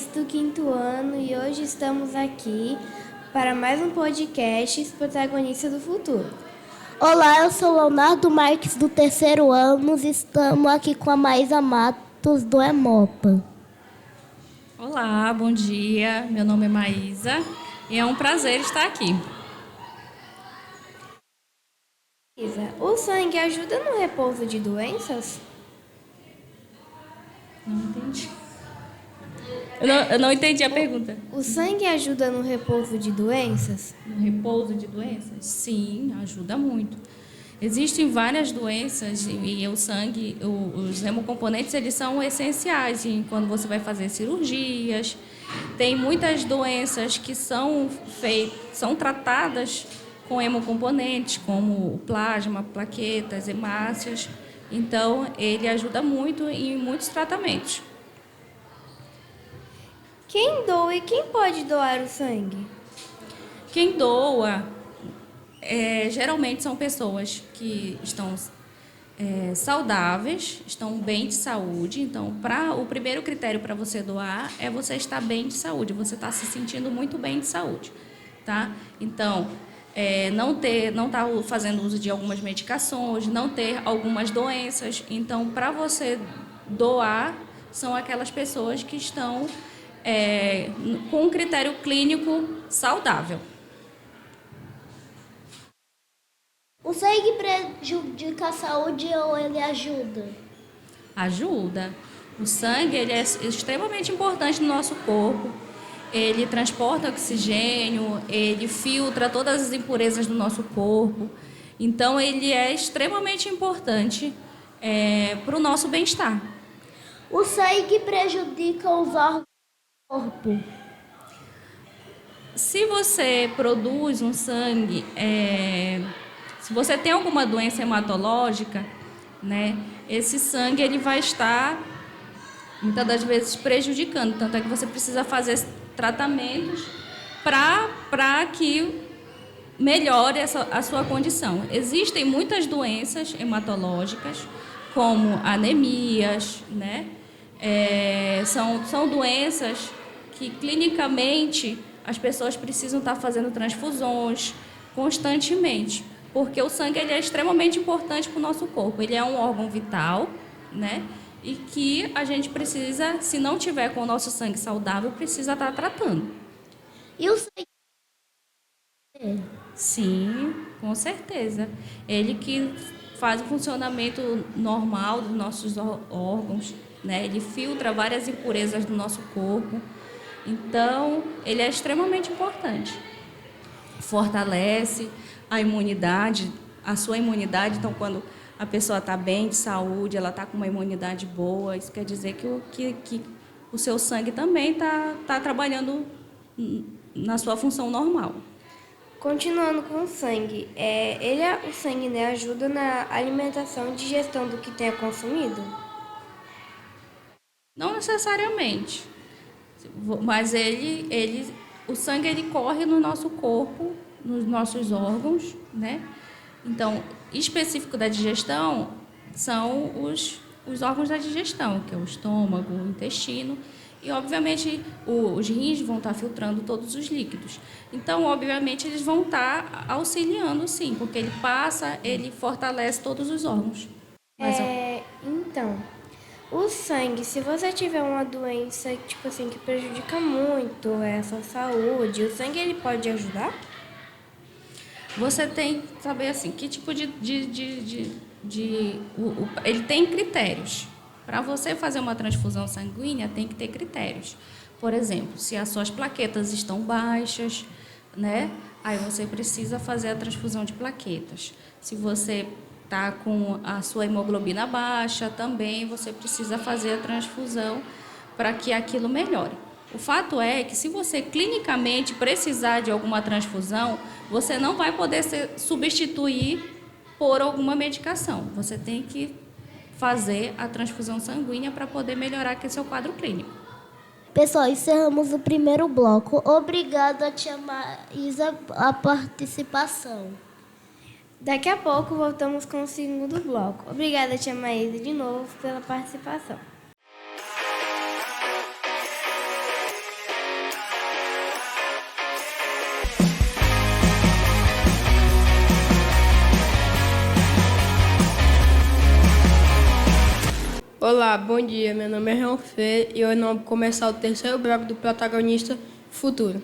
estudantes do 5º ano e hoje estamos aqui para mais um podcast Os Protagonistas do Futuro. Olá, eu sou Leonardo Marques do 3º ano e estamos aqui com a Maísa Matos do EMOPA. Olá, bom dia. Meu nome é Maísa e é um prazer estar aqui. Maísa, o sangue ajuda no repouso de doenças? Não entendi. Eu não entendi a pergunta. O sangue ajuda no repouso de doenças? No repouso de doenças? Sim, ajuda muito. Existem várias doenças e o sangue, os hemocomponentes, eles são essenciais quando você vai fazer cirurgias. Tem muitas doenças que são tratadas com hemocomponentes, como o plasma, plaquetas, hemácias. Então, ele ajuda muito em muitos tratamentos. Quem doa e quem pode doar o sangue? Quem doa, geralmente são pessoas que estão saudáveis, estão bem de saúde. Então, o primeiro critério para você doar é você estar bem de saúde, você estar se sentindo muito bem de saúde, tá? Então, não estar fazendo uso de algumas medicações, não ter algumas doenças. Então, para você doar, são aquelas pessoas que estão com um critério clínico saudável. O sangue prejudica a saúde ou ele ajuda? Ajuda. O sangue ele é extremamente importante no nosso corpo. Ele transporta oxigênio, ele filtra todas as impurezas do nosso corpo. Então, ele é extremamente importante para o nosso bem-estar. O sangue prejudica os órgãos do corpo. Se você produz um sangue, se você tem alguma doença hematológica, né, esse sangue ele vai estar, muitas das vezes, prejudicando. Tanto é que você precisa fazer tratamentos para que melhore a sua condição. Existem muitas doenças hematológicas, como anemias, né? São doenças que, clinicamente, as pessoas precisam estar fazendo transfusões constantemente, porque o sangue ele é extremamente importante para o nosso corpo. Ele é um órgão vital, né? E que a gente precisa, se não tiver com o nosso sangue saudável, precisa estar tratando. E o sangue? Sim, com certeza. Ele que faz o funcionamento normal dos nossos órgãos, né? Ele filtra várias impurezas do nosso corpo. Então, ele é extremamente importante. Fortalece a imunidade, a sua imunidade. Então, quando a pessoa está bem de saúde, ela está com uma imunidade boa, isso quer dizer que o seu sangue também está trabalhando na sua função normal. Continuando com o sangue, o sangue, né, ajuda na alimentação e digestão do que tenha consumido? Não necessariamente, mas o sangue ele corre no nosso corpo, nos nossos órgãos, né? Então, específico da digestão são os órgãos da digestão, que é o estômago, o intestino, e, obviamente, os rins vão estar filtrando todos os líquidos. Então, obviamente, eles vão estar auxiliando, sim, porque ele fortalece todos os órgãos. Então, o sangue, se você tiver uma doença, tipo assim, que prejudica muito a sua saúde, o sangue ele pode ajudar? Você tem que saber assim, que tipo ele tem critérios. Para você fazer uma transfusão sanguínea, tem que ter critérios. Por exemplo, se as suas plaquetas estão baixas, né? Aí você precisa fazer a transfusão de plaquetas. Se você está com a sua hemoglobina baixa, também você precisa fazer a transfusão para que aquilo melhore. O fato é que se você clinicamente precisar de alguma transfusão, você não vai poder substituir por alguma medicação. Você tem que fazer a transfusão sanguínea para poder melhorar aquele seu quadro clínico. Pessoal, encerramos o primeiro bloco. Obrigada, tia Maísa, a participação. Daqui a pouco voltamos com o segundo bloco. Obrigada, tia Maísa, de novo pela participação. Olá, bom dia. Meu nome é João Fê e eu vou começar o terceiro bloco do protagonista futuro.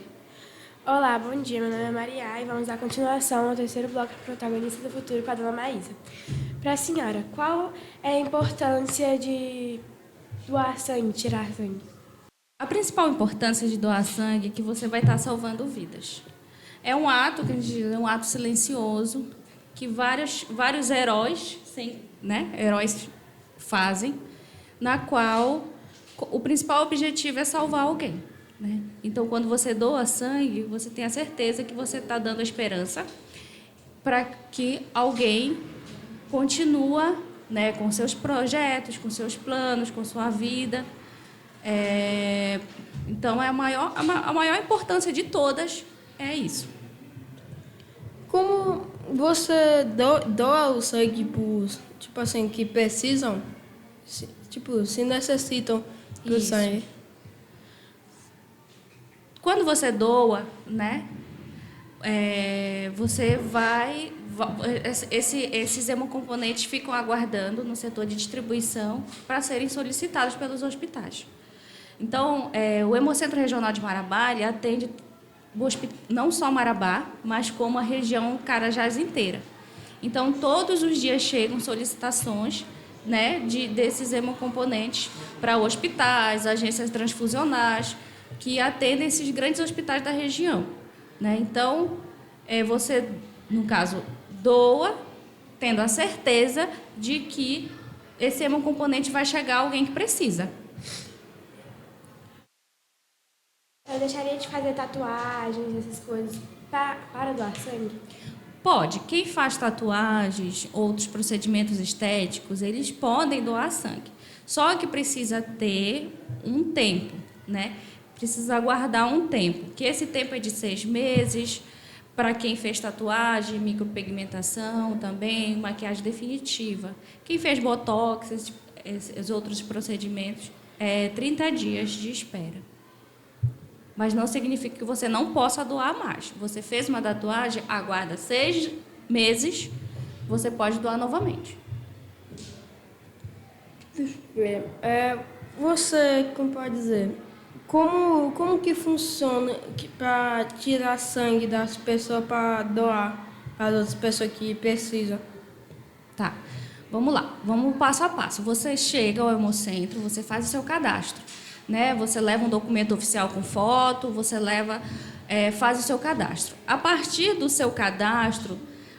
Olá, bom dia. Meu nome é Maria e vamos dar continuação ao terceiro bloco do protagonista do futuro com a dona Maísa. Para a senhora, qual é a importância de doar sangue, tirar sangue? A principal importância de doar sangue é que você vai estar salvando vidas. É um ato, que a gente diz, é um ato silencioso que vários heróis, heróis fazem, na qual o principal objetivo é salvar alguém. Né? Então, quando você doa sangue, você tem a certeza que você está dando esperança para que alguém continue, né, com seus projetos, com seus planos, com sua vida. Então, a maior importância de todas é isso. Como você doa o sangue para, que precisam, se necessitam do Isso. sangue? Quando você doa, né, você vai... Esses hemocomponentes ficam aguardando no setor de distribuição para serem solicitados pelos hospitais. Então, o Hemocentro Regional de Marabá ele atende não só Marabá, mas como a região Carajás inteira. Então, todos os dias chegam solicitações, né, desses hemocomponentes para hospitais, agências transfusionais, que atendem esses grandes hospitais da região. Né? Então, você, no caso, doa, tendo a certeza de que esse hemocomponente vai chegar a alguém que precisa. Eu deixaria de fazer tatuagens, essas coisas, para doar sangue? Pode. Quem faz tatuagens, outros procedimentos estéticos, eles podem doar sangue. Só que precisa ter um tempo, né? Precisa aguardar um tempo, que esse tempo é de 6 meses, para quem fez tatuagem, micropigmentação também, maquiagem definitiva. Quem fez botox, esses outros procedimentos, 30 dias de espera. Mas não significa que você não possa doar mais. Você fez uma tatuagem, aguarda 6 meses, você pode doar novamente. Você, como pode dizer, como que funciona para tirar sangue das pessoas para doar para as outras pessoas que precisam? Tá, vamos lá, vamos passo a passo. Você chega ao Hemocentro, você faz o seu cadastro. Né? Você leva um documento oficial com foto, você faz o seu cadastro. A partir do seu cadastro,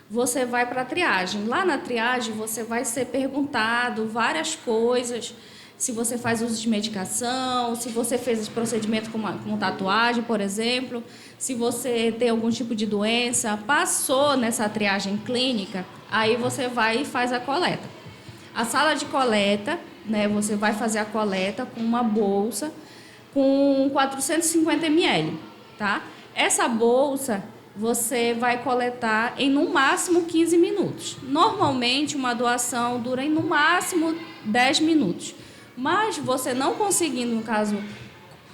você vai para a triagem. Lá na triagem, você vai ser perguntado várias coisas, se você faz uso de medicação, se você fez esse procedimento com tatuagem, por exemplo, se você tem algum tipo de doença, passou nessa triagem clínica, aí você vai e faz a coleta. A sala de coleta, né, você vai fazer a coleta com uma bolsa com 450 ml, tá? Essa bolsa você vai coletar em no máximo 15 minutos. Normalmente uma doação dura em no máximo 10 minutos. Mas você não conseguindo, no caso,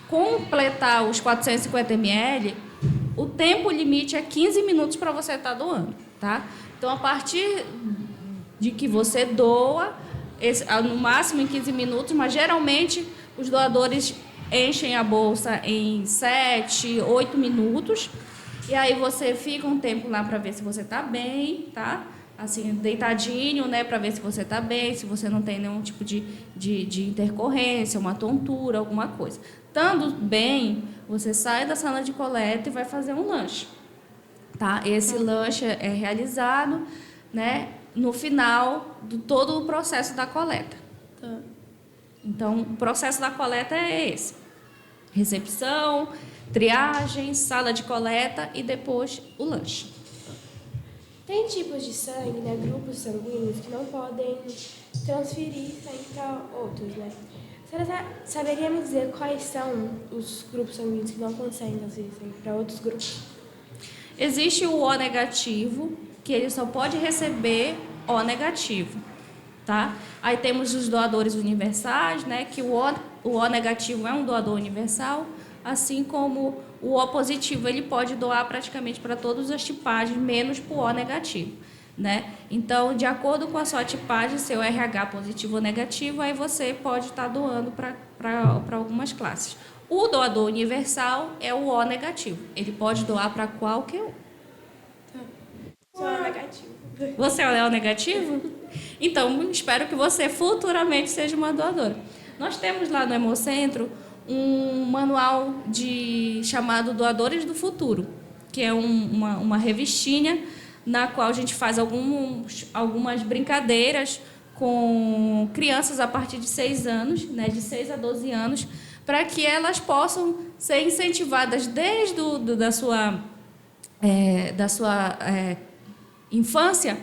completar os 450 ml, o tempo limite é 15 minutos para você estar doando, tá? Então, a partir de que você doa, no máximo em 15 minutos, mas geralmente os doadores enchem a bolsa em 7, 8 minutos, e aí você fica um tempo lá para ver se você está bem, tá? Assim, deitadinho, né, para ver se você está bem, se você não tem nenhum tipo de intercorrência, uma tontura, alguma coisa. Estando bem, você sai da sala de coleta e vai fazer um lanche, tá? Esse lanche é realizado, né, no final de todo o processo da coleta. Tá. Então, o processo da coleta é esse: recepção, triagem, sala de coleta e depois o lanche. Tem tipos de sangue, né, grupos sanguíneos que não podem transferir sangue para outros, né? Você saberia me dizer quais são os grupos sanguíneos que não conseguem transferir sangue para outros grupos? Existe o O negativo, que ele só pode receber O negativo, tá? Aí temos os doadores universais, né, que o O negativo é um doador universal, assim como o O positivo, ele pode doar praticamente para todas as tipagens, menos para o O negativo. né? Então, de acordo com a sua tipagem, seu RH positivo ou negativo, aí você pode estar doando para algumas classes. O doador universal é o O negativo. Ele pode doar para qualquer um. Sou negativo. Você é o O negativo? Então, espero que você futuramente seja uma doadora. Nós temos lá no Hemocentro um manual chamado Doadores do Futuro, que é uma revistinha na qual a gente faz algumas brincadeiras com crianças a partir de 6 anos, né, de 6 a 12 anos, para que elas possam ser incentivadas desde da sua infância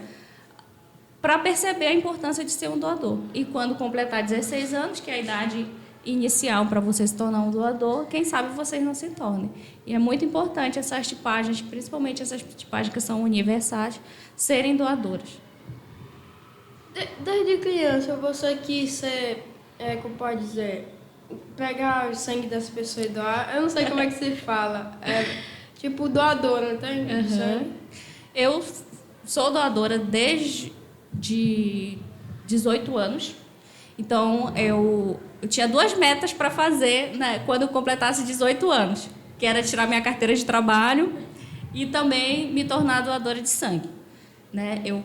para perceber a importância de ser um doador. E quando completar 16 anos, que é a idade inicial para você se tornar um doador, quem sabe vocês não se tornem. E é muito importante essas tipagens, principalmente essas tipagens que são universais, serem doadoras. Desde criança, você quis ser, como pode dizer, pegar o sangue das pessoas e doar? Eu não sei como é que se fala. Tipo doador, não tem? Uhum. Eu sou doadora desde 18 anos. Então, eu tinha 2 metas para fazer, né, quando eu completasse 18 anos, que era tirar minha carteira de trabalho e também me tornar doadora de sangue, né? Eu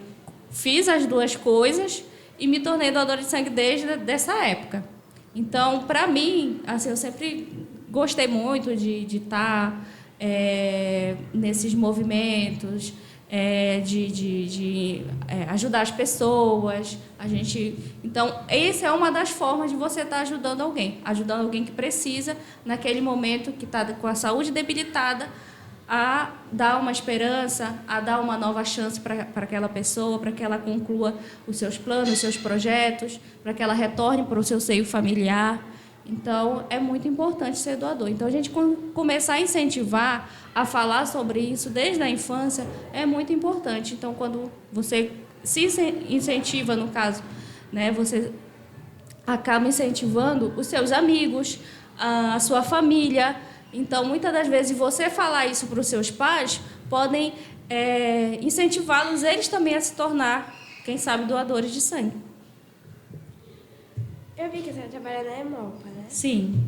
fiz as 2 coisas e me tornei doadora de sangue desde dessa época. Então, para mim, assim, eu sempre gostei muito de estar nesses movimentos, de ajudar as pessoas. Então, essa é uma das formas de você estar ajudando alguém que precisa, naquele momento que está com a saúde debilitada, a dar uma esperança, a dar uma nova chance para aquela pessoa, para que ela conclua os seus planos, os seus projetos, para que ela retorne para o seu seio familiar. Então, é muito importante ser doador. Então, a gente começar a incentivar a falar sobre isso desde a infância é muito importante. Então, quando você se incentiva, no caso, né, você acaba incentivando os seus amigos, a sua família. Então, muitas das vezes, você falar isso para os seus pais podem incentivá-los eles também a se tornar, quem sabe, doadores de sangue. Eu vi que você trabalha na Hemopa, né? Sim.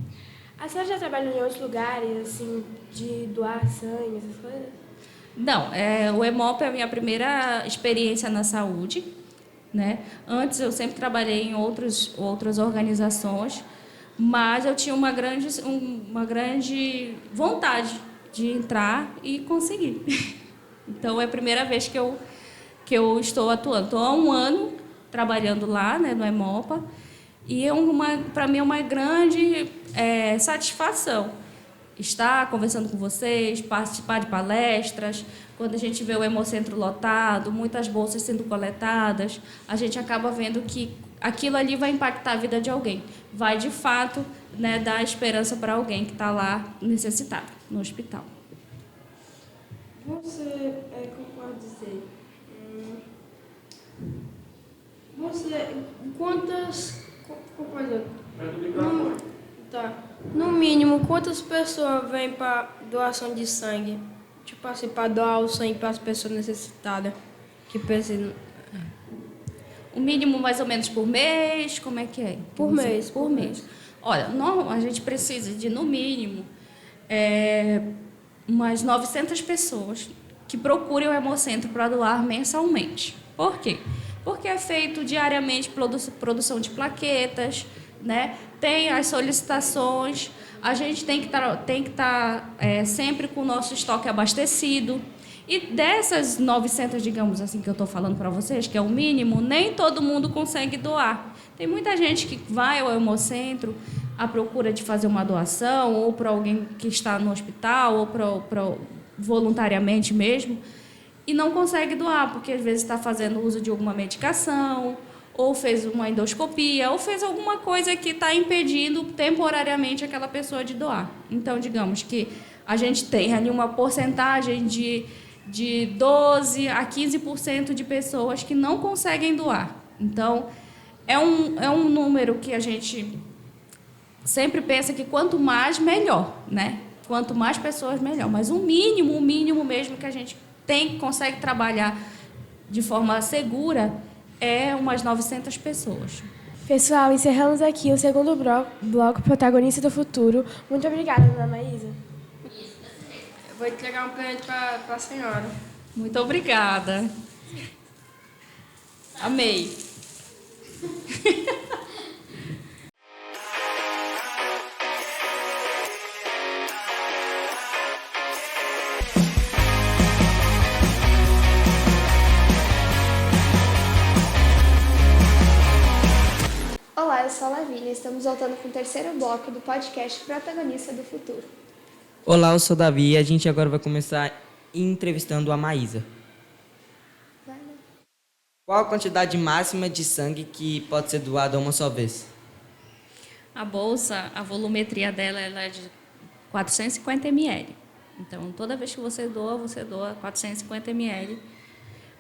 A senhora já trabalhou em outros lugares, assim, de doar sangue, essas coisas? Não, o Hemop é a minha primeira experiência na saúde, né? Antes eu sempre trabalhei em outras organizações, mas eu tinha uma grande vontade de entrar e conseguir. Então é a primeira vez que eu estou atuando. Estou há 1 ano trabalhando lá, né, no Hemopa, e para mim é uma grande satisfação estar conversando com vocês, participar de palestras. Quando a gente vê o Hemocentro lotado, muitas bolsas sendo coletadas, a gente acaba vendo que aquilo ali vai impactar a vida de alguém. Vai, de fato, né, dar esperança para alguém que está lá necessitado, no hospital. Você, como pode dizer, como pode dizer? No mínimo, quantas pessoas vêm para doação de sangue? Tipo assim, para doar o sangue para as pessoas necessitadas que precisam. O mínimo mais ou menos por mês, como é que é? Por mês. Por mês. Olha, a gente precisa de, no mínimo, umas 900 pessoas que procurem o Hemocentro para doar mensalmente. Por quê? Porque é feito diariamente produção de plaquetas, né? Tem as solicitações, a gente tem que estar sempre com o nosso estoque abastecido. E dessas 900, digamos assim, que eu estou falando para vocês, que é o mínimo, nem todo mundo consegue doar. Tem muita gente que vai ao Hemocentro à procura de fazer uma doação, ou para alguém que está no hospital, ou para voluntariamente mesmo, e não consegue doar, porque às vezes está fazendo uso de alguma medicação, ou fez uma endoscopia, ou fez alguma coisa que está impedindo temporariamente aquela pessoa de doar. Então, digamos que a gente tem ali uma porcentagem de 12% a 15% de pessoas que não conseguem doar. Então, é um número que a gente sempre pensa que quanto mais, melhor, né? Quanto mais pessoas, melhor. Mas o mínimo mesmo que a gente consegue trabalhar de forma segura é umas 900 pessoas. Pessoal, encerramos aqui o segundo bloco Protagonista do Futuro. Muito obrigada, Ana Maísa. Eu vou entregar um presente para a senhora. Muito obrigada. Amei. Olá, eu sou a Lavínia. Estamos voltando com o terceiro bloco do podcast Protagonista do Futuro. Olá, eu sou o Davi e a gente agora vai começar entrevistando a Maísa. Qual a quantidade máxima de sangue que pode ser doada uma só vez? A bolsa, a volumetria dela ela é de 450 ml. Então, toda vez que você doa 450 ml.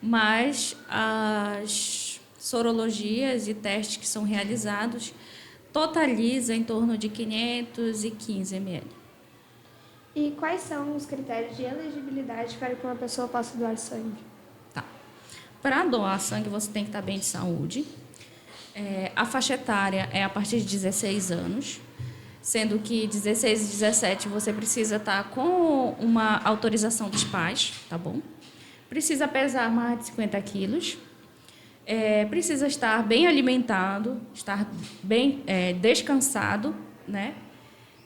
Mas as sorologias e testes que são realizados totalizam em torno de 515 ml. E quais são os critérios de elegibilidade para que uma pessoa possa doar sangue? Tá. Para doar sangue, você tem que estar bem de saúde. A faixa etária é a partir de 16 anos, sendo que 16 e 17 você precisa estar com uma autorização dos pais, tá bom? Precisa pesar mais de 50 quilos. Precisa estar bem alimentado, estar bem descansado, né?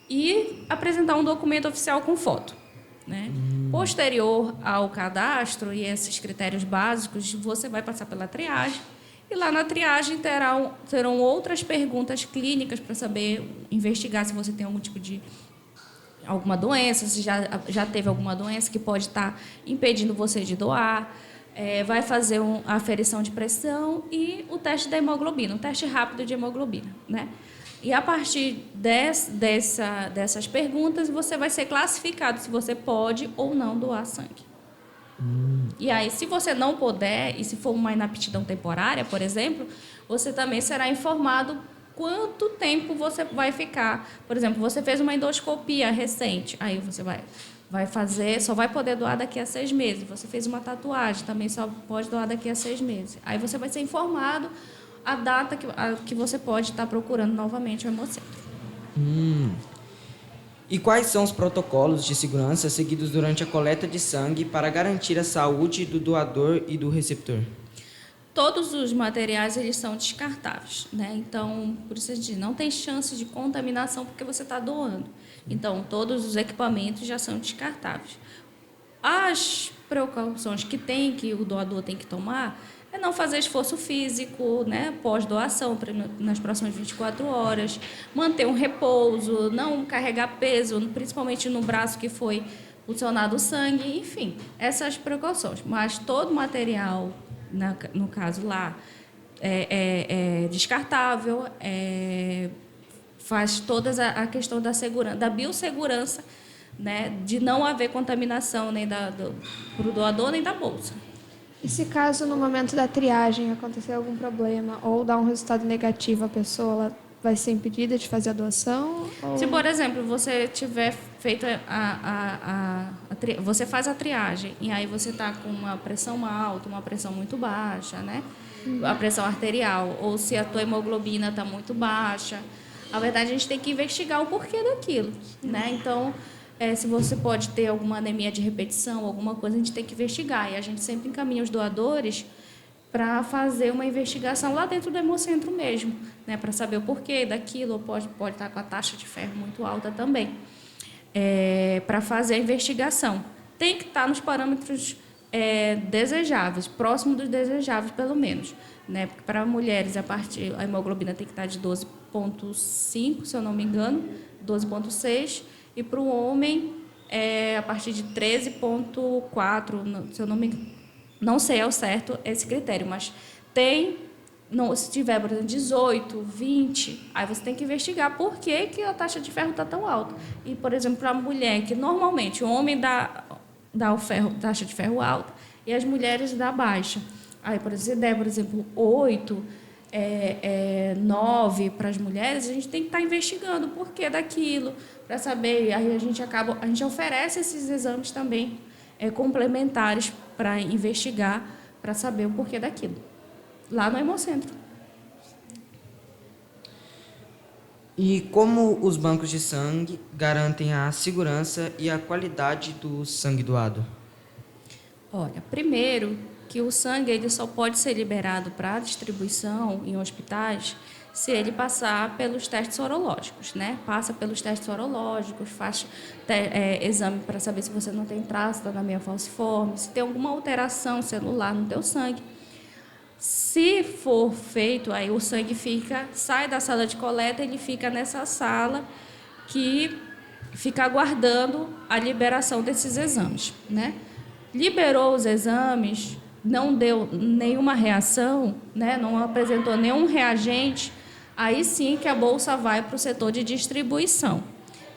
E apresentar um documento oficial com foto, né? Posterior ao cadastro e esses critérios básicos, você vai passar pela triagem. E lá na triagem terão outras perguntas clínicas para saber, investigar se você tem algum tipo de alguma doença, se já teve alguma doença que pode estar impedindo você de doar. Vai fazer a aferição de pressão e o teste da hemoglobina, um teste rápido de hemoglobina, né? E a partir dessas perguntas, você vai ser classificado se você pode ou não doar sangue. E aí, se você não puder, e se for uma inaptidão temporária, por exemplo, você também será informado quanto tempo você vai ficar. Por exemplo, você fez uma endoscopia recente, aí você vai fazer, só vai poder doar daqui a 6 meses. Você fez uma tatuagem, também só pode doar daqui a 6 meses. Aí você vai ser informado a data que você pode estar procurando novamente o hemocentro. E quais são os protocolos de segurança seguidos durante a coleta de sangue para garantir a saúde do doador e do receptor? Todos os materiais eles são descartáveis, né? Então, por isso a gente não tem chance de contaminação porque você está doando. Então, todos os equipamentos já são descartáveis. As precauções que o doador tem que tomar é não fazer esforço físico, né, pós-doação, nas próximas 24 horas, manter um repouso, não carregar peso, principalmente no braço que foi funcionado o sangue, enfim, essas precauções. Mas todo material, no caso lá, é descartável, faz toda a questão da segurança, da biossegurança, né, de não haver contaminação nem para o doador nem da bolsa. E se caso no momento da triagem acontecer algum problema ou dar um resultado negativo, a pessoa ela vai ser impedida de fazer a doação? Ou... Se, por exemplo, você tiver feito você faz a triagem e aí você está com uma pressão alta, uma pressão muito baixa, né? A pressão arterial, ou se a tua hemoglobina está muito baixa, na verdade a gente tem que investigar o porquê daquilo, né? Então, se você pode ter alguma anemia de repetição, alguma coisa, a gente tem que investigar. E a gente sempre encaminha os doadores para fazer uma investigação lá dentro do hemocentro mesmo, né? Para saber o porquê daquilo, ou pode estar com a taxa de ferro muito alta também. Para fazer a investigação. Tem que estar nos parâmetros desejáveis, próximo dos desejáveis, pelo menos, né? Porque para mulheres, a hemoglobina tem que estar de 12,5, se eu não me engano, 12,6, e para o homem, a partir de 13,4, se eu não me engano. Não sei ao certo esse critério, mas se tiver, por exemplo, 18, 20, aí você tem que investigar por que a taxa de ferro está tão alta. E, por exemplo, para a mulher, que normalmente o homem dá taxa de ferro alta e as mulheres dá baixa. Aí, por exemplo, 8, 9 para as mulheres, a gente tem que estar investigando o porquê daquilo, para saber. Aí a gente oferece esses exames também complementares para investigar, para saber o porquê daquilo, lá no Hemocentro. E como os bancos de sangue garantem a segurança e a qualidade do sangue doado? Olha, primeiro que o sangue ele só pode ser liberado para distribuição em hospitais se ele passar pelos testes sorológicos, né? Passa pelos testes sorológicos, faz exame para saber se você não tem traço da anemia falciforme, se tem alguma alteração celular no teu sangue. Se for feito, aí o sangue sai da sala de coleta, ele fica nessa sala que fica aguardando a liberação desses exames, né? Liberou os exames, não deu nenhuma reação, né? Não apresentou nenhum reagente, aí sim que a bolsa vai para o setor de distribuição.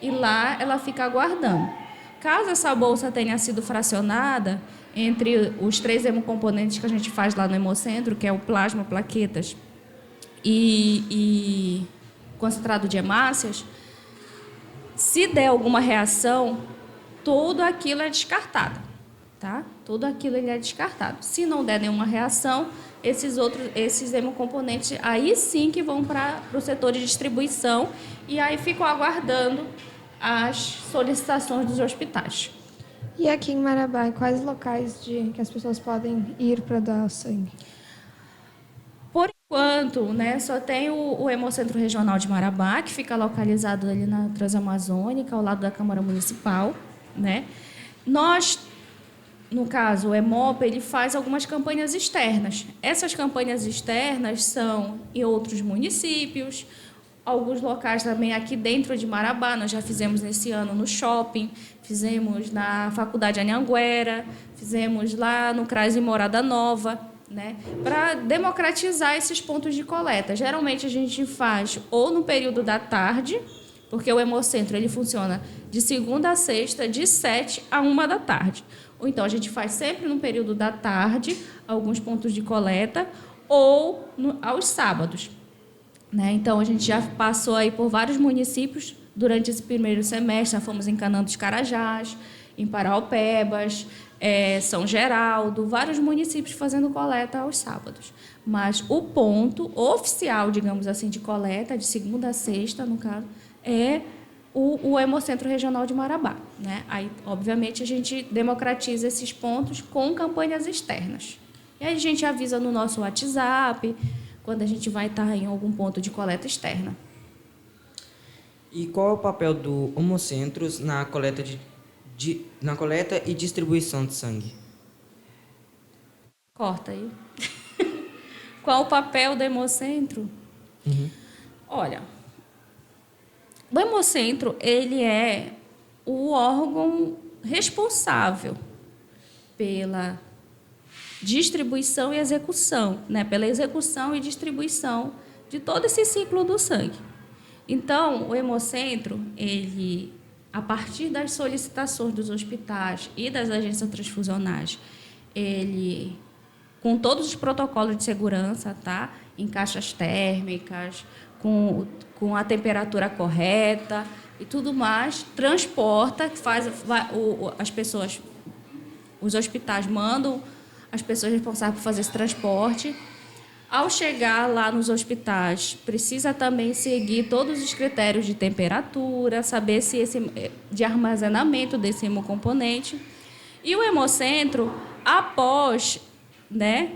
E lá ela fica aguardando. Caso essa bolsa tenha sido fracionada entre os 3 hemocomponentes que a gente faz lá no Hemocentro, que é o plasma, plaquetas e concentrado de hemácias, se der alguma reação, tudo aquilo é descartado, tá? Tudo aquilo ele é descartado. Se não der nenhuma reação, esses hemocomponentes aí sim que vão para o setor de distribuição e aí ficam aguardando as solicitações dos hospitais. E aqui em Marabá, em quais locais que as pessoas podem ir para doar o sangue? Por enquanto, né, só tem o Hemocentro Regional de Marabá, que fica localizado ali na Transamazônica, ao lado da Câmara Municipal, né? Nós, no caso, o Hemopa, ele faz algumas campanhas externas. Essas campanhas externas são em outros municípios, alguns locais também aqui dentro de Marabá. Nós já fizemos nesse ano no shopping, fizemos na Faculdade Anhanguera, fizemos lá no CRAS em Morada Nova, né, para democratizar esses pontos de coleta. Geralmente a gente faz ou no período da tarde, porque o Hemocentro ele funciona de segunda a sexta, de 7 a 1 da tarde. Ou então a gente faz sempre no período da tarde, alguns pontos de coleta, ou aos sábados. Né? Então, a gente já passou aí por vários municípios durante esse primeiro semestre. Já fomos em Canaã dos Carajás, em Paraupebas, São Geraldo, vários municípios fazendo coleta aos sábados. Mas o ponto oficial, digamos assim, de coleta, de segunda a sexta, no caso, é o Hemocentro Regional de Marabá. Né? Aí, obviamente, a gente democratiza esses pontos com campanhas externas. E aí a gente avisa no nosso WhatsApp, quando a gente vai estar em algum ponto de coleta externa. E qual é o papel do Hemocentros na coleta e distribuição de sangue? Corta aí. Qual o papel do Hemocentro? Uhum. Olha, o Hemocentro ele é o órgão responsável pela distribuição e execução, né? Pela execução e distribuição de todo esse ciclo do sangue. Então, o Hemocentro, ele, a partir das solicitações dos hospitais e das agências transfusionais, ele, com todos os protocolos de segurança, tá? Em caixas térmicas, com a temperatura correta e tudo mais, transporta, as pessoas, os hospitais mandam as pessoas responsáveis por fazer esse transporte. Ao chegar lá nos hospitais, precisa também seguir todos os critérios de temperatura, saber se de armazenamento desse hemocomponente. E o Hemocentro, após, né,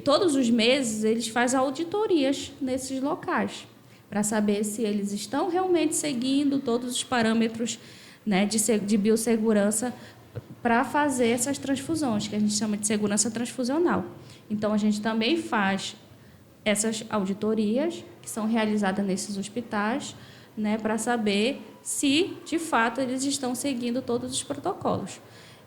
todos os meses, eles fazem auditorias nesses locais, para saber se eles estão realmente seguindo todos os parâmetros, né, de biossegurança para fazer essas transfusões, que a gente chama de segurança transfusional. Então, a gente também faz essas auditorias, que são realizadas nesses hospitais, né, para saber se, de fato, eles estão seguindo todos os protocolos.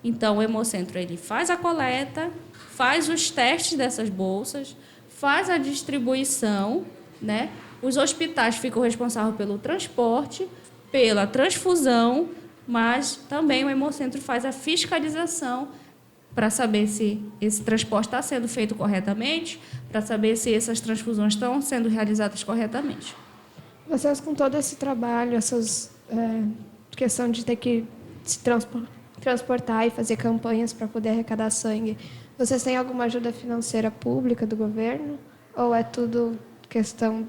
Então, o Hemocentro ele faz a coleta, faz os testes dessas bolsas, faz a distribuição, né? Os hospitais ficam responsáveis pelo transporte, pela transfusão, mas também o Hemocentro faz a fiscalização para saber se esse transporte está sendo feito corretamente, para saber se essas transfusões estão sendo realizadas corretamente. Vocês, com todo esse trabalho, questão de ter que se transportar e fazer campanhas para poder arrecadar sangue, Vocês têm alguma ajuda financeira pública do governo? Ou é tudo questão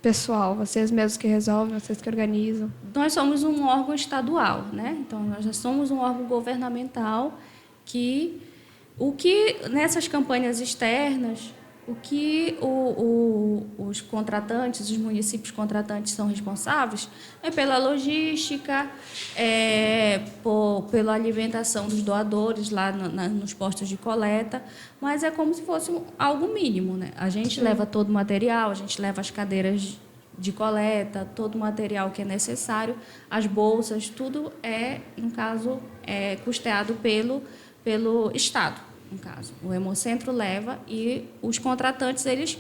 pessoal? Vocês mesmos que resolvem, vocês que organizam? Nós somos um órgão estadual, né? Então, nós já somos um órgão governamental que, nessas campanhas externas, o que os contratantes, os municípios contratantes são responsáveis é pela logística, pela alimentação dos doadores lá nos postos de coleta, mas é como se fosse algo mínimo, né? A gente leva todo o material, a gente leva as cadeiras de coleta, todo o material que é necessário, as bolsas, tudo no caso, custeado pelo Estado. No caso, o Hemocentro leva e os contratantes eles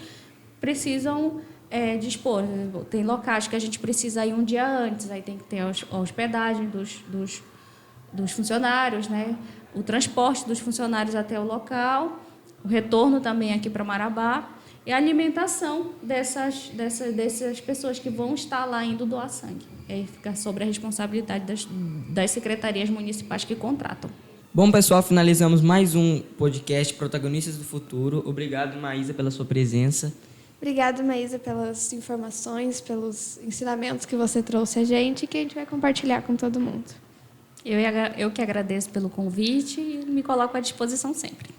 precisam dispor. Tem locais que a gente precisa ir um dia antes, aí tem que ter a hospedagem dos funcionários, né? O transporte dos funcionários até o local, o retorno também aqui para Marabá e a alimentação dessas pessoas que vão estar lá indo doar sangue. Aí fica sobre a responsabilidade das secretarias municipais que contratam. Bom, pessoal, finalizamos mais um podcast Protagonistas do Futuro. Obrigado, Maísa, pela sua presença. Obrigada, Maísa, pelas informações, pelos ensinamentos que você trouxe a gente e que a gente vai compartilhar com todo mundo. Eu que agradeço pelo convite e me coloco à disposição sempre.